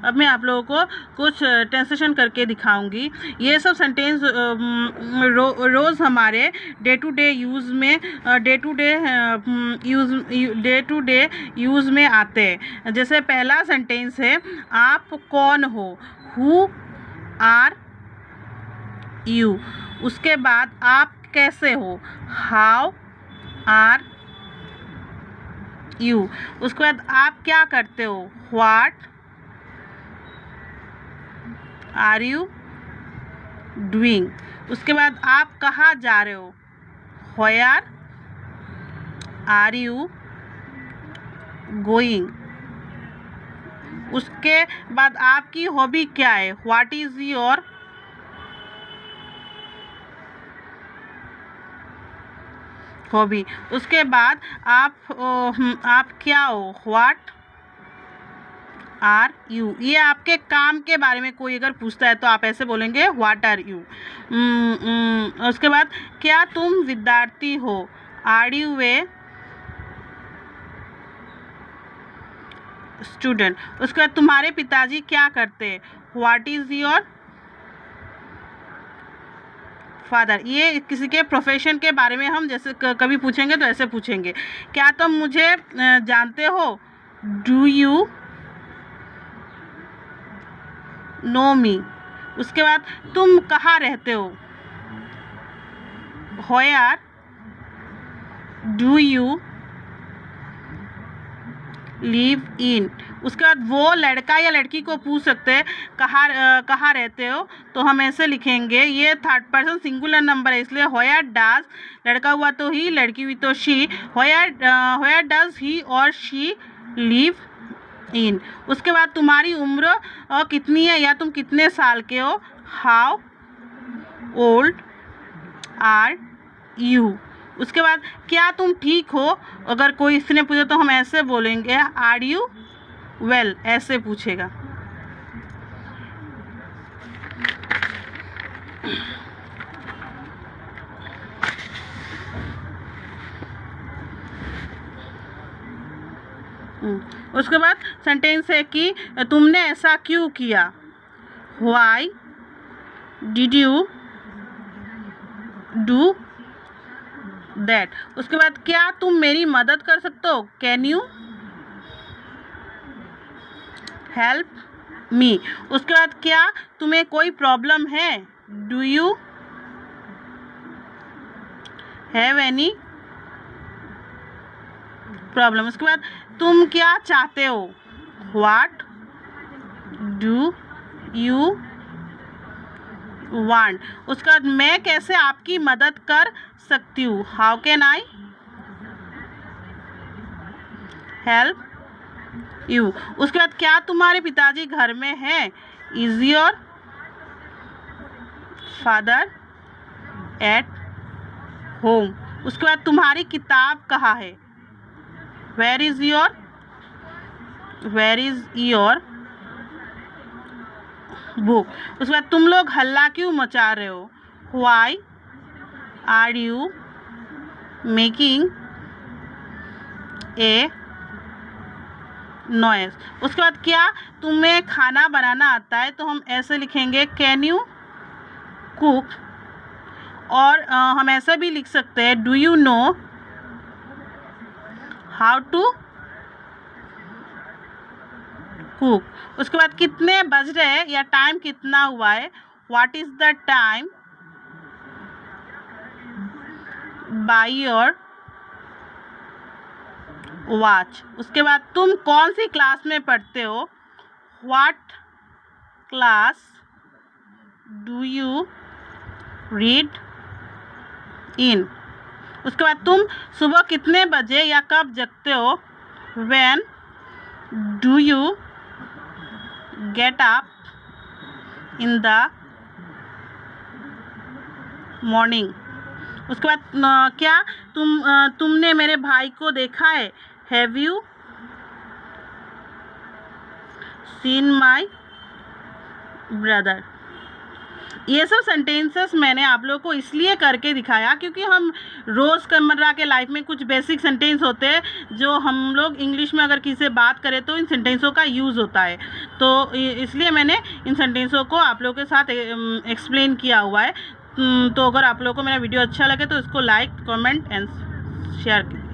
अब मैं आप लोगों को कुछ ट्रांसलेशन करके दिखाऊंगी। ये सब सेंटेंस रोज़ हमारे डे टू डे यूज़ में आते हैं। जैसे पहला सेंटेंस है, आप कौन हो, हु आर यू। उसके बाद आप कैसे हो, हाउ आर यू। उसके बाद आप क्या करते हो, व्हाट आर यू डूइंग। उसके बाद आप कहाँ जा रहे हो, व्हेयर आर यू गोइंग। उसके बाद आपकी हॉबी क्या है, व्हाट इज़ योर हॉबी। उसके बाद आप क्या हो, व्हाट आर यू। ये आपके काम के बारे में कोई अगर पूछता है तो आप ऐसे बोलेंगे, व्हाट आर यू। उसके बाद क्या तुम विद्यार्थी हो, आर यू ए स्टूडेंट। उसके बाद तुम्हारे पिताजी क्या करते हैं, व्हाट इज़ योर फादर। ये किसी के प्रोफेशन के बारे में हम जैसे कभी पूछेंगे तो ऐसे पूछेंगे। क्या तुम मुझे जानते हो, डू यू नो मी। उसके बाद तुम कहाँ रहते हो, where do you live in. उसके बाद वो लड़का या लड़की को पूछ सकते हैं, कहाँ रहते हो, तो हम ऐसे लिखेंगे। ये थर्ड पर्सन सिंगुलर नंबर है, इसलिए व्हेयर डज, लड़का हुआ तो ही, लड़की हुई तो शी, व्हेयर डज ही और शी लिव इन। उसके बाद तुम्हारी उम्र कितनी है या तुम कितने साल के हो, हाउ ओल्ड आर यू। उसके बाद क्या तुम ठीक हो, अगर कोई इसने पूछा तो हम ऐसे बोलेंगे, आर यू वेल, ऐसे पूछेगा। उसके बाद सेंटेंस है कि तुमने ऐसा क्यों किया, why did you do that. उसके बाद क्या तुम मेरी मदद कर सकते हो, कैन यू हेल्प मी। उसके बाद क्या तुम्हें कोई प्रॉब्लम है, do you have any problem. उसके बाद तुम क्या चाहते हो, व्हाट डू यू वांट। उसके बाद मैं कैसे आपकी मदद कर सकती हूँ, how can I help you. उसके बाद क्या तुम्हारे पिताजी घर में हैं, is your father at home. उसके बाद तुम्हारी किताब कहाँ है, वेयर इज योर बुक। उसके बाद तुम लोग हल्ला क्यों मचा रहे हो, why are you making a noise. उसके बाद क्या तुम्हें खाना बनाना आता है, तो हम ऐसे लिखेंगे, कैन यू कुक। और हम ऐसा भी लिख सकते हैं, do you know how to cook. उसके बाद कितने बज रहे हैं या टाइम कितना हुआ है, what is the time by your watch. उसके बाद तुम कौन सी क्लास में पढ़ते हो, what class do you read in. उसके बाद तुम सुबह कितने बजे या कब जगते हो, when do you get up in the morning. उसके बाद क्या तुमने मेरे भाई को देखा है, have you seen my brother. ये सब सेंटेंसेस मैंने आप लोगों को इसलिए करके दिखाया क्योंकि हम रोज़मर्रा के लाइफ में कुछ बेसिक सेंटेंस होते हैं जो हम लोग इंग्लिश में अगर किसी से बात करें तो इन सेंटेंसों का यूज़ होता है। तो इसलिए मैंने इन सेंटेंसों को आप लोगों के साथ एक्सप्लेन किया हुआ है। तो अगर आप लोगों को मेरा वीडियो अच्छा लगे तो इसको लाइक, कमेंट एंड शेयर कीजिए।